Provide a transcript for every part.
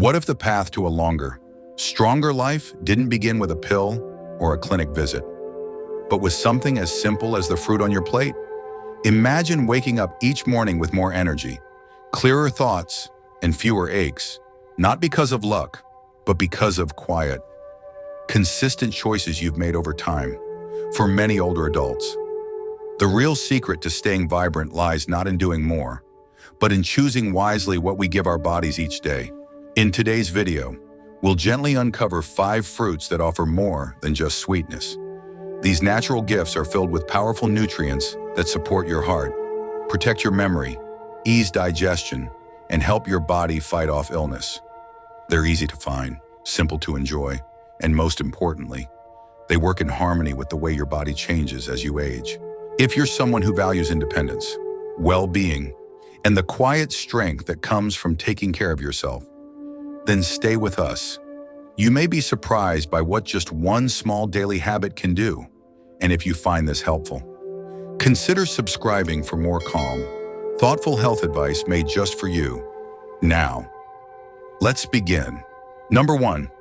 What if the path to a longer, stronger life didn't begin with a pill or a clinic visit, but with something as simple as the fruit on your plate? Imagine waking up each morning with more energy, clearer thoughts, and fewer aches, not because of luck, but because of quiet, consistent choices you've made over time. For many older adults, the real secret to staying vibrant lies not in doing more, but in choosing wisely what we give our bodies each day. In today's video, we'll gently uncover 5 fruits that offer more than just sweetness. These natural gifts are filled with powerful nutrients that support your heart, protect your memory, ease digestion, and help your body fight off illness. They're easy to find, simple to enjoy, and most importantly, they work in harmony with the way your body changes as you age. If you're someone who values independence, well-being, and the quiet strength that comes from taking care of yourself, then stay with us. You may be surprised by what just one small daily habit can do. And if you find this helpful, consider subscribing for more calm, thoughtful health advice made just for you. Now, let's begin. Number 1,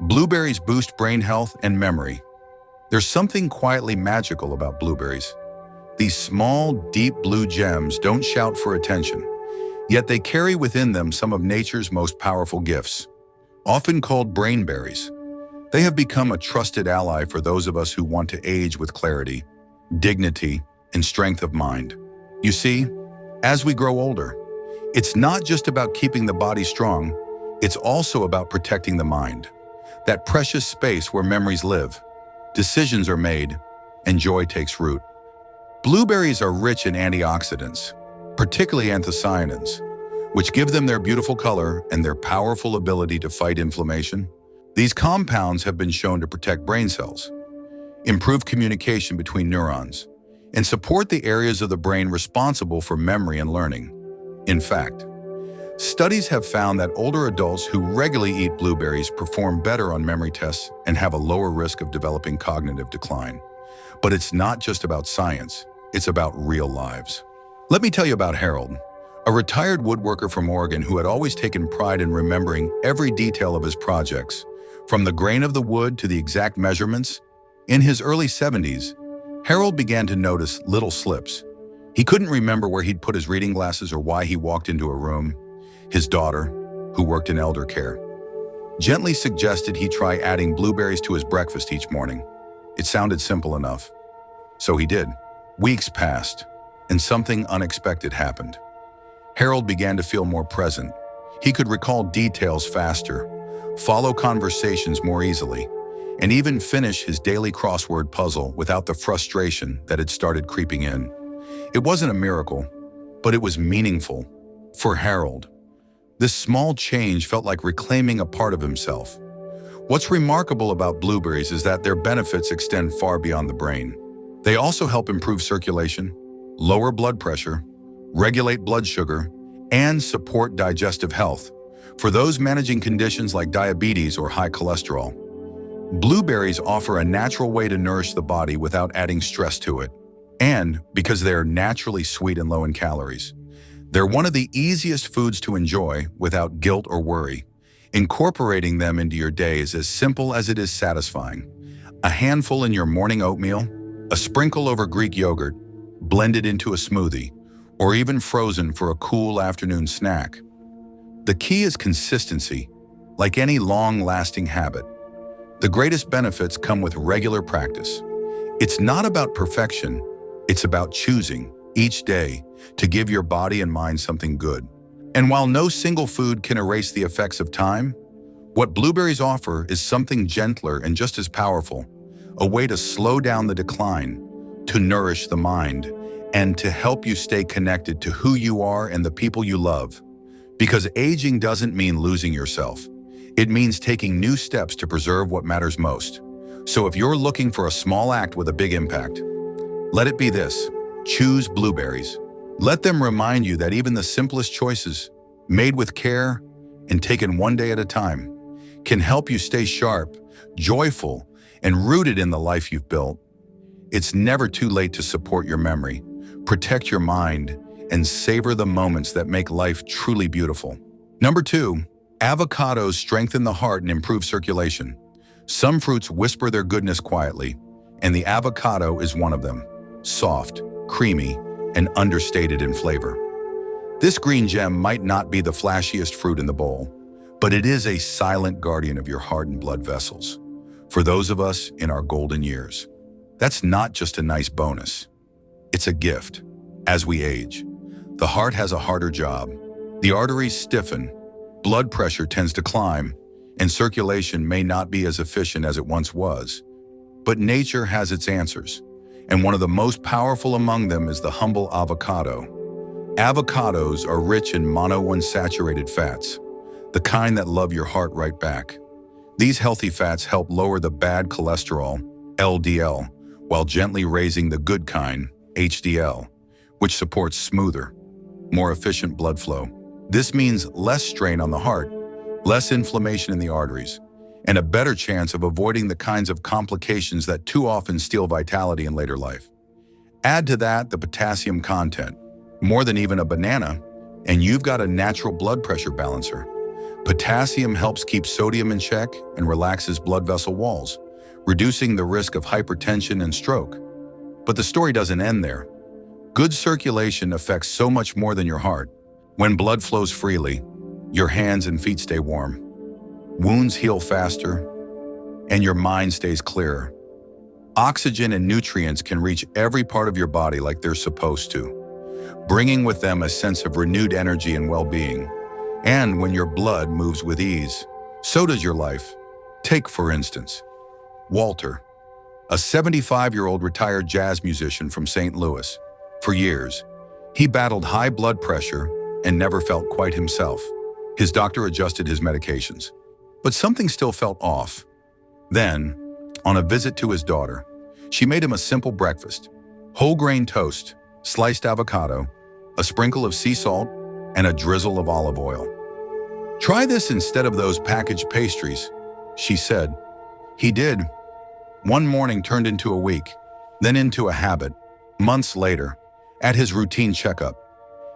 blueberries boost brain health and memory. There's something quietly magical about blueberries. These small, deep blue gems don't shout for attention, yet they carry within them some of nature's most powerful gifts. Often called brain berries, they have become a trusted ally for those of us who want to age with clarity, dignity, and strength of mind. You see, as we grow older, it's not just about keeping the body strong, it's also about protecting the mind, that precious space where memories live, decisions are made, and joy takes root. Blueberries are rich in antioxidants, particularly anthocyanins, which give them their beautiful color and their powerful ability to fight inflammation. These compounds have been shown to protect brain cells, improve communication between neurons, and support the areas of the brain responsible for memory and learning. In fact, studies have found that older adults who regularly eat blueberries perform better on memory tests and have a lower risk of developing cognitive decline. But it's not just about science, it's about real lives. Let me tell you about Harold, a retired woodworker from Oregon who had always taken pride in remembering every detail of his projects, from the grain of the wood to the exact measurements. In his early 70s, Harold began to notice little slips. He couldn't remember where he'd put his reading glasses or why he walked into a room. His daughter, who worked in elder care, gently suggested he try adding blueberries to his breakfast each morning. It sounded simple enough, so he did. Weeks passed, and something unexpected happened. Harold began to feel more present. He could recall details faster, follow conversations more easily, and even finish his daily crossword puzzle without the frustration that had started creeping in. It wasn't a miracle, but it was meaningful. For Harold, this small change felt like reclaiming a part of himself. What's remarkable about blueberries is that their benefits extend far beyond the brain. They also help improve circulation, lower blood pressure, regulate blood sugar, and support digestive health. For those managing conditions like diabetes or high cholesterol, blueberries offer a natural way to nourish the body without adding stress to it. And because they're naturally sweet and low in calories, they're one of the easiest foods to enjoy without guilt or worry. Incorporating them into your day is as simple as it is satisfying. A handful in your morning oatmeal, a sprinkle over Greek yogurt, blended into a smoothie, or even frozen for a cool afternoon snack. The key is consistency. Like any long-lasting habit, the greatest benefits come with regular practice. It's not about perfection, it's about choosing each day to give your body and mind something good. And while no single food can erase the effects of time, what blueberries offer is something gentler and just as powerful, a way to slow down the decline, to nourish the mind, and to help you stay connected to who you are and the people you love. Because aging doesn't mean losing yourself. It means taking new steps to preserve what matters most. So if you're looking for a small act with a big impact, let it be this: choose blueberries. Let them remind you that even the simplest choices, made with care and taken one day at a time, can help you stay sharp, joyful, and rooted in the life you've built. It's never too late to support your memory, protect your mind, and savor the moments that make life truly beautiful. Number 2, Avocados strengthen the heart and improve circulation. Some fruits whisper their goodness quietly, and the avocado is one of them. Soft, creamy, and understated in flavor. This green gem might not be the flashiest fruit in the bowl, but it is a silent guardian of your heart and blood vessels. For those of us in our golden years, that's not just a nice bonus. It's a gift. As we age, the heart has a harder job. The arteries stiffen, blood pressure tends to climb, and circulation may not be as efficient as it once was. But nature has its answers, and one of the most powerful among them is the humble avocado. Avocados are rich in monounsaturated fats, the kind that love your heart right back. These healthy fats help lower the bad cholesterol, LDL, while gently raising the good kind, HDL, which supports smoother, more efficient blood flow. This means less strain on the heart, less inflammation in the arteries, and a better chance of avoiding the kinds of complications that too often steal vitality in later life. Add to that the potassium content, more than even a banana, and you've got a natural blood pressure balancer. Potassium helps keep sodium in check and relaxes blood vessel walls, reducing the risk of hypertension and stroke. But the story doesn't end there. Good circulation affects so much more than your heart. When blood flows freely, your hands and feet stay warm, wounds heal faster, and your mind stays clearer. Oxygen and nutrients can reach every part of your body like they're supposed to, bringing with them a sense of renewed energy and well-being. And when your blood moves with ease, so does your life. Take, for instance, Walter, a 75-year-old retired jazz musician from St. Louis. For years, he battled high blood pressure and never felt quite himself. His doctor adjusted his medications, but something still felt off. Then, on a visit to his daughter, she made him a simple breakfast: whole grain toast, sliced avocado, a sprinkle of sea salt, and a drizzle of olive oil. "Try this instead of those packaged pastries," she said. He did. One morning turned into a week, then into a habit. Months later, at his routine checkup,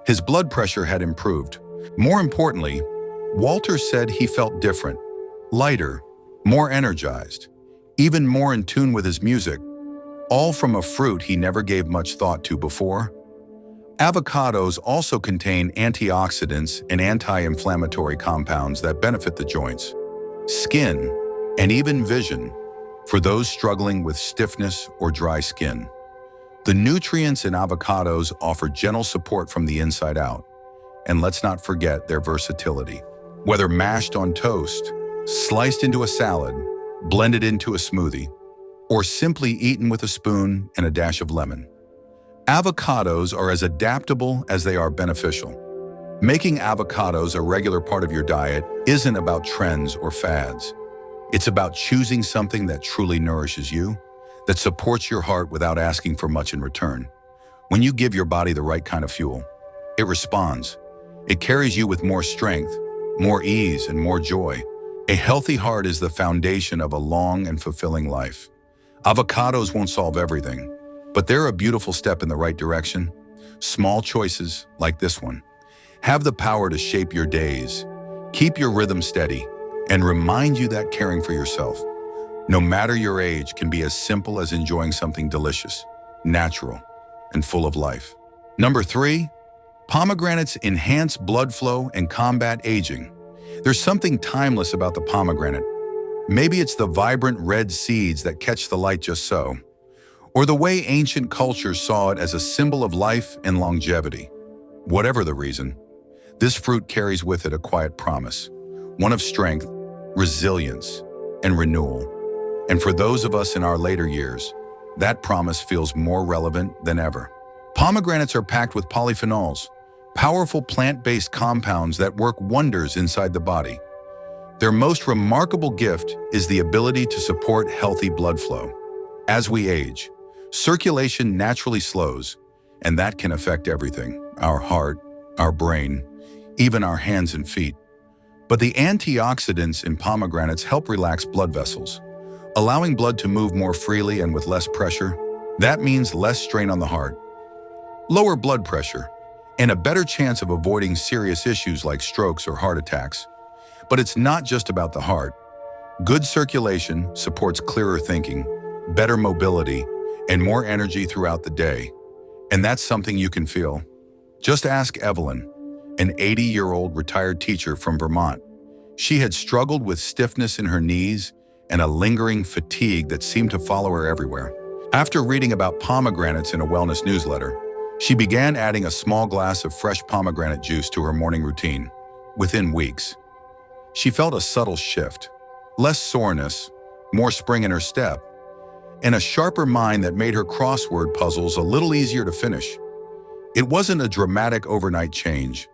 his blood pressure had improved. More importantly, Walter said he felt different, lighter, more energized, even more in tune with his music, all from a fruit he never gave much thought to before. Avocados also contain antioxidants and anti-inflammatory compounds that benefit the joints, skin, and even vision for those struggling with stiffness or dry skin. The nutrients in avocados offer gentle support from the inside out. And let's not forget their versatility. Whether mashed on toast, sliced into a salad, blended into a smoothie, or simply eaten with a spoon and a dash of lemon, avocados are as adaptable as they are beneficial. Making avocados a regular part of your diet isn't about trends or fads. It's about choosing something that truly nourishes you, that supports your heart without asking for much in return. When you give your body the right kind of fuel, it responds. It carries you with more strength, more ease, and more joy. A healthy heart is the foundation of a long and fulfilling life. Avocados won't solve everything, but they're a beautiful step in the right direction. Small choices, like this one, have the power to shape your days, keep your rhythm steady, and remind you that caring for yourself, no matter your age, can be as simple as enjoying something delicious, natural, and full of life. Number 3, pomegranates enhance blood flow and combat aging. There's something timeless about the pomegranate. Maybe it's the vibrant red seeds that catch the light just so, or the way ancient cultures saw it as a symbol of life and longevity. Whatever the reason, this fruit carries with it a quiet promise, one of strength, resilience, and renewal. And for those of us in our later years, that promise feels more relevant than ever. Pomegranates are packed with polyphenols, powerful plant-based compounds that work wonders inside the body. Their most remarkable gift is the ability to support healthy blood flow. As we age, circulation naturally slows, and that can affect everything: our heart, our brain, even our hands and feet. But the antioxidants in pomegranates help relax blood vessels, allowing blood to move more freely and with less pressure. That means less strain on the heart, lower blood pressure, and a better chance of avoiding serious issues like strokes or heart attacks. But it's not just about the heart. Good circulation supports clearer thinking, better mobility, and more energy throughout the day. And that's something you can feel. Just ask Evelyn, an 80-year-old retired teacher from Vermont. She had struggled with stiffness in her knees and a lingering fatigue that seemed to follow her everywhere. After reading about pomegranates in a wellness newsletter, she began adding a small glass of fresh pomegranate juice to her morning routine. Within weeks, she felt a subtle shift, less soreness, more spring in her step, and a sharper mind that made her crossword puzzles a little easier to finish. It wasn't a dramatic overnight change,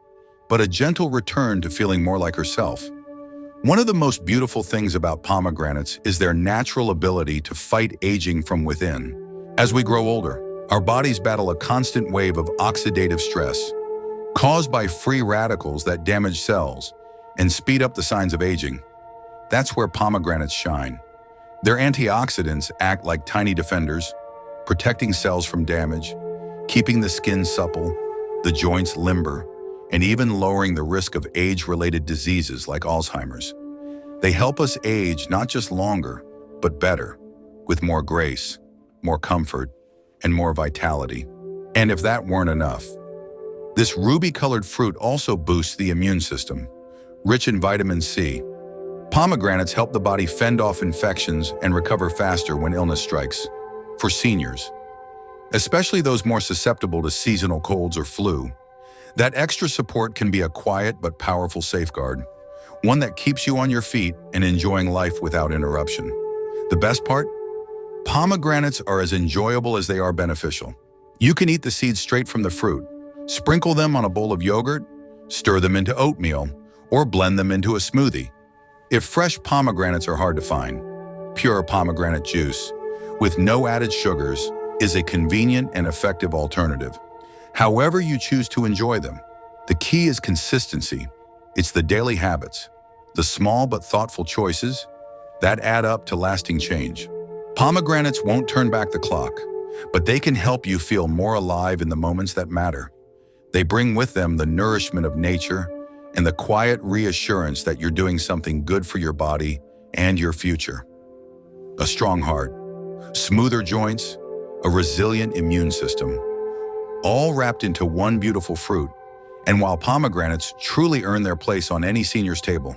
but a gentle return to feeling more like herself. One of the most beautiful things about pomegranates is their natural ability to fight aging from within. As we grow older, our bodies battle a constant wave of oxidative stress, caused by free radicals that damage cells and speed up the signs of aging. That's where pomegranates shine. Their antioxidants act like tiny defenders, protecting cells from damage, keeping the skin supple, the joints limber, and even lowering the risk of age-related diseases like Alzheimer's. They help us age not just longer, but better, with more grace, more comfort, and more vitality. And if that weren't enough, this ruby-colored fruit also boosts the immune system. Rich in vitamin C, pomegranates help the body fend off infections and recover faster when illness strikes. For seniors, especially those more susceptible to seasonal colds or flu, that extra support can be a quiet but powerful safeguard, one that keeps you on your feet and enjoying life without interruption. The best part? Pomegranates are as enjoyable as they are beneficial. You can eat the seeds straight from the fruit, sprinkle them on a bowl of yogurt, stir them into oatmeal, or blend them into a smoothie. If fresh pomegranates are hard to find, pure pomegranate juice, with no added sugars, is a convenient and effective alternative. However you choose to enjoy them, the key is consistency. It's the daily habits, the small but thoughtful choices, that add up to lasting change. Pomegranates won't turn back the clock, but they can help you feel more alive in the moments that matter. They bring with them the nourishment of nature and the quiet reassurance that you're doing something good for your body and your future. A strong heart, smoother joints, a resilient immune system, all wrapped into one beautiful fruit. And while pomegranates truly earn their place on any senior's table,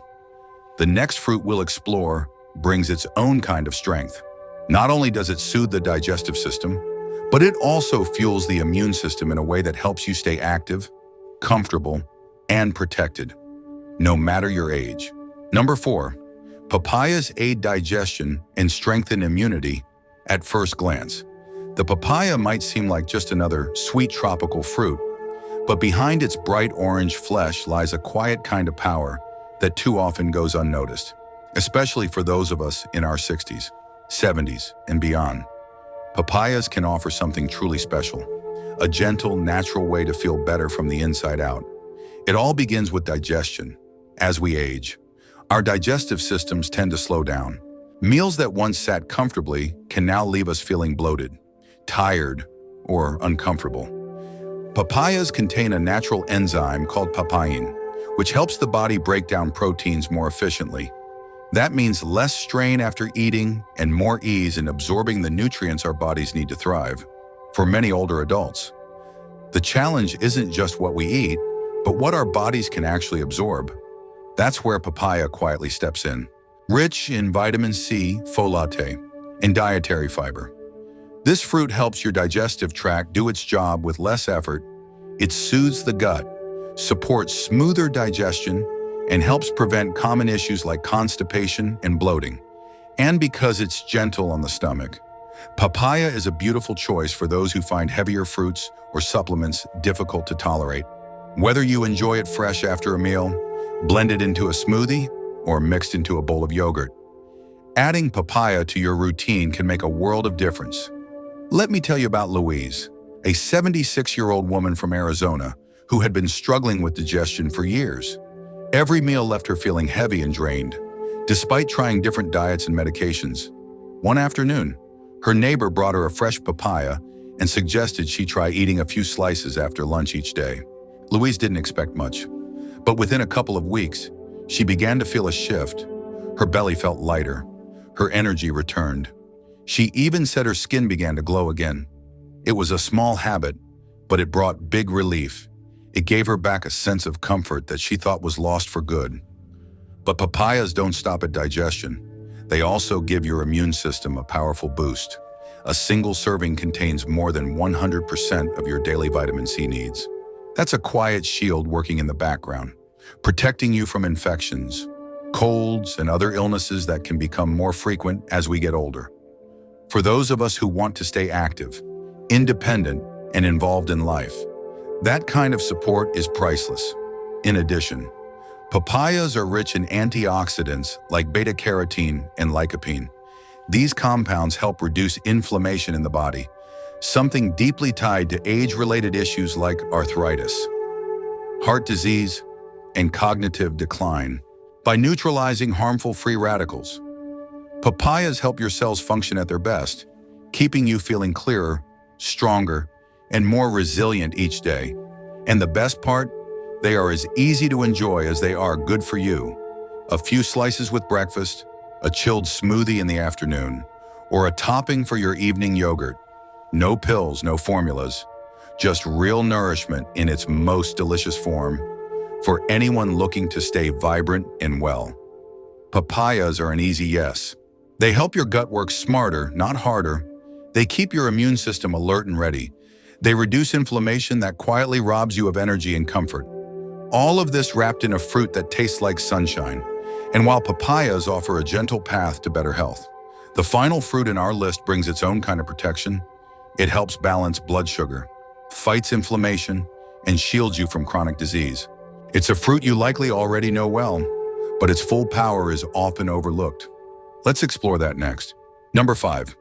the next fruit we'll explore brings its own kind of strength. Not only does it soothe the digestive system, but it also fuels the immune system in a way that helps you stay active, comfortable, and protected, no matter your age. Number 4, papayas aid digestion and strengthen immunity at first glance. The papaya might seem like just another sweet tropical fruit, but behind its bright orange flesh lies a quiet kind of power that too often goes unnoticed, especially for those of us in our 60s, 70s, and beyond. Papayas can offer something truly special, a gentle, natural way to feel better from the inside out. It all begins with digestion. As we age, our digestive systems tend to slow down. Meals that once sat comfortably can now leave us feeling bloated, tired, or uncomfortable. Papayas contain a natural enzyme called papain, which helps the body break down proteins more efficiently. That means less strain after eating and more ease in absorbing the nutrients our bodies need to thrive. For many older adults, the challenge isn't just what we eat, but what our bodies can actually absorb. That's where papaya quietly steps in. Rich in vitamin C, folate, and dietary fiber, this fruit helps your digestive tract do its job with less effort. It soothes the gut, supports smoother digestion, and helps prevent common issues like constipation and bloating. And because it's gentle on the stomach, papaya is a beautiful choice for those who find heavier fruits or supplements difficult to tolerate. Whether you enjoy it fresh after a meal, blended into a smoothie, or mixed into a bowl of yogurt, adding papaya to your routine can make a world of difference. Let me tell you about Louise, a 76-year-old woman from Arizona who had been struggling with digestion for years. Every meal left her feeling heavy and drained, despite trying different diets and medications. One afternoon, her neighbor brought her a fresh papaya and suggested she try eating a few slices after lunch each day. Louise didn't expect much, but within a couple of weeks, She began to feel a shift. Her belly felt lighter. Her energy returned. She even said her skin began to glow again. It was a small habit, but it brought big relief. It gave her back a sense of comfort that she thought was lost for good. But papayas don't stop at digestion. They also give your immune system a powerful boost. A single serving contains more than 100% of your daily vitamin C needs. That's a quiet shield working in the background, protecting you from infections, colds, and other illnesses that can become more frequent as we get older. For those of us who want to stay active, independent, and involved in life, that kind of support is priceless. In addition, papayas are rich in antioxidants like beta-carotene and lycopene. These compounds help reduce inflammation in the body, something deeply tied to age-related issues like arthritis, heart disease, and cognitive decline. By neutralizing harmful free radicals, papayas help your cells function at their best, keeping you feeling clearer, stronger, and more resilient each day. And the best part? They are as easy to enjoy as they are good for you. A few slices with breakfast, a chilled smoothie in the afternoon, or a topping for your evening yogurt. No pills, no formulas, just real nourishment in its most delicious form for anyone looking to stay vibrant and well. Papayas are an easy yes. They help your gut work smarter, not harder. They keep your immune system alert and ready. They reduce inflammation that quietly robs you of energy and comfort. All of this wrapped in a fruit that tastes like sunshine. And while papayas offer a gentle path to better health, the final fruit in our list brings its own kind of protection. It helps balance blood sugar, fights inflammation, and shields you from chronic disease. It's a fruit you likely already know well, but its full power is often overlooked. Let's explore that next. Number 5.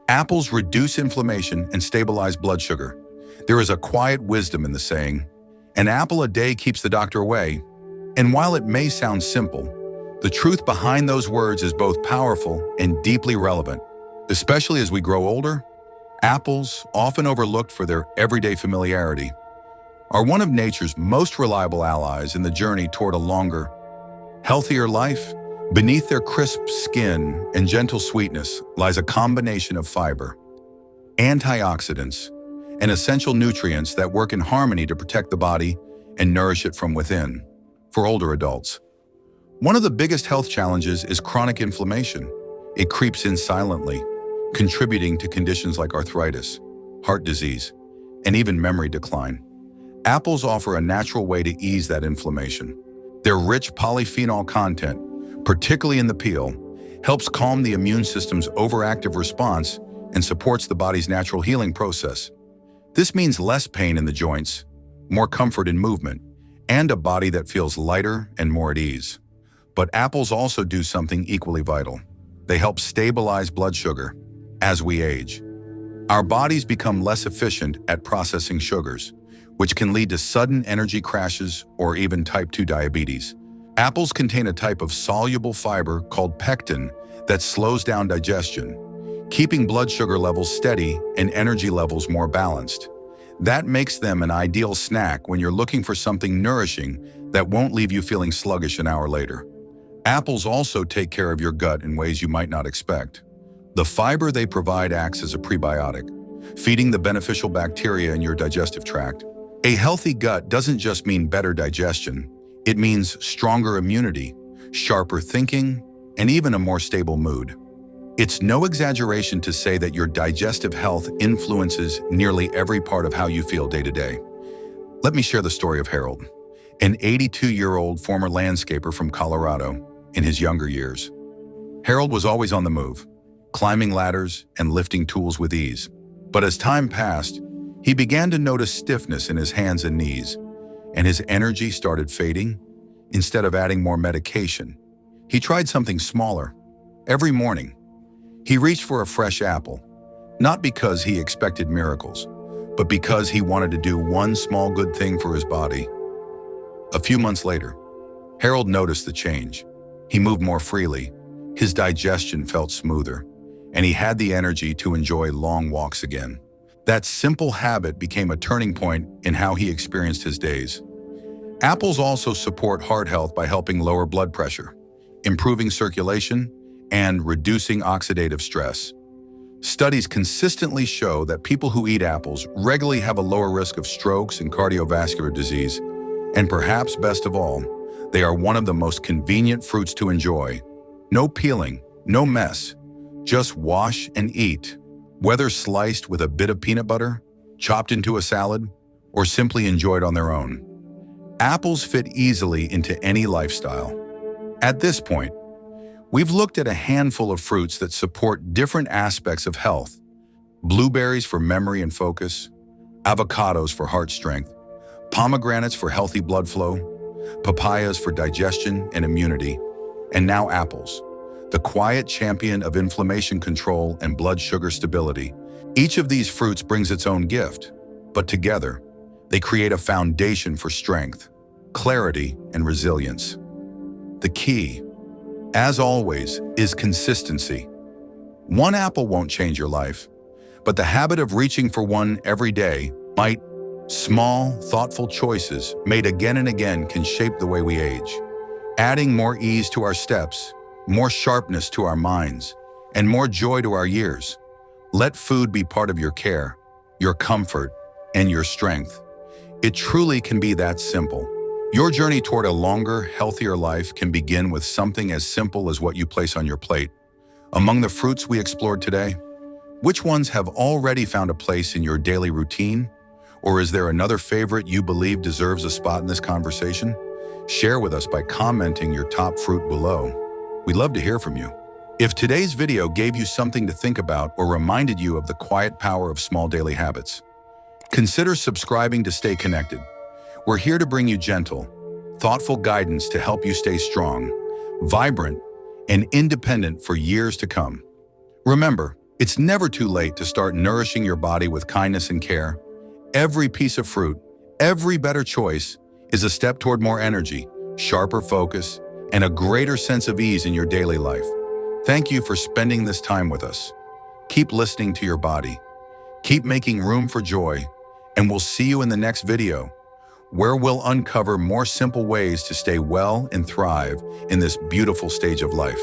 Apples reduce inflammation and stabilize blood sugar. There is a quiet wisdom in the saying, "An apple a day keeps the doctor away." And while it may sound simple, the truth behind those words is both powerful and deeply relevant. Especially as we grow older, apples, often overlooked for their everyday familiarity, are one of nature's most reliable allies in the journey toward a longer, healthier life. Beneath their crisp skin and gentle sweetness lies a combination of fiber, antioxidants, and essential nutrients that work in harmony to protect the body and nourish it from within. For older adults, one of the biggest health challenges is chronic inflammation. It creeps in silently, contributing to conditions like arthritis, heart disease, and even memory decline. Apples offer a natural way to ease that inflammation. Their rich polyphenol content, particularly in the peel, helps calm the immune system's overactive response and supports the body's natural healing process. This means less pain in the joints, more comfort in movement, and a body that feels lighter and more at ease. But apples also do something equally vital. They help stabilize blood sugar. As we age, our bodies become less efficient at processing sugars, which can lead to sudden energy crashes or even type 2 diabetes. Apples contain a type of soluble fiber called pectin that slows down digestion, keeping blood sugar levels steady and energy levels more balanced. That makes them an ideal snack when you're looking for something nourishing that won't leave you feeling sluggish an hour later. Apples also take care of your gut in ways you might not expect. The fiber they provide acts as a prebiotic, feeding the beneficial bacteria in your digestive tract. A healthy gut doesn't just mean better digestion. It means stronger immunity, sharper thinking, and even a more stable mood. It's no exaggeration to say that your digestive health influences nearly every part of how you feel day to day. Let me share the story of Harold, an 82-year-old former landscaper from Colorado in his younger years. Harold was always on the move, climbing ladders and lifting tools with ease. But as time passed, he began to notice stiffness in his hands and knees, and his energy started fading. Instead of adding more medication, he tried something smaller. Every morning, he reached for a fresh apple, not because he expected miracles, but because he wanted to do one small good thing for his body. A few months later, Harold noticed the change. He moved more freely, his digestion felt smoother, and he had the energy to enjoy long walks again. That simple habit became a turning point in how he experienced his days. Apples also support heart health by helping lower blood pressure, improving circulation, and reducing oxidative stress. Studies consistently show that people who eat apples regularly have a lower risk of strokes and cardiovascular disease, and perhaps best of all, they are one of the most convenient fruits to enjoy. No peeling, no mess, just wash and eat. Whether sliced with a bit of peanut butter, chopped into a salad, or simply enjoyed on their own, apples fit easily into any lifestyle. At this point, we've looked at a handful of fruits that support different aspects of health. Blueberries for memory and focus, avocados for heart strength, pomegranates for healthy blood flow, papayas for digestion and immunity, and now apples, the quiet champion of inflammation control and blood sugar stability. Each of these fruits brings its own gift, but together, they create a foundation for strength, clarity, and resilience. The key, as always, is consistency. One apple won't change your life, but the habit of reaching for one every day might. Small, thoughtful choices made again and again can shape the way we age, adding more ease to our steps, more sharpness to our minds, and more joy to our years. Let food be part of your care, your comfort, and your strength. It truly can be that simple. Your journey toward a longer, healthier life can begin with something as simple as what you place on your plate. Among the fruits we explored today, which ones have already found a place in your daily routine? Or is there another favorite you believe deserves a spot in this conversation? Share with us by commenting your top fruit below. We'd love to hear from you. If today's video gave you something to think about or reminded you of the quiet power of small daily habits, consider subscribing to stay connected. We're here to bring you gentle, thoughtful guidance to help you stay strong, vibrant, and independent for years to come. Remember, it's never too late to start nourishing your body with kindness and care. Every piece of fruit, every better choice is a step toward more energy, sharper focus, and a greater sense of ease in your daily life. Thank you for spending this time with us. Keep listening to your body. Keep making room for joy, and we'll see you in the next video, where we'll uncover more simple ways to stay well and thrive in this beautiful stage of life.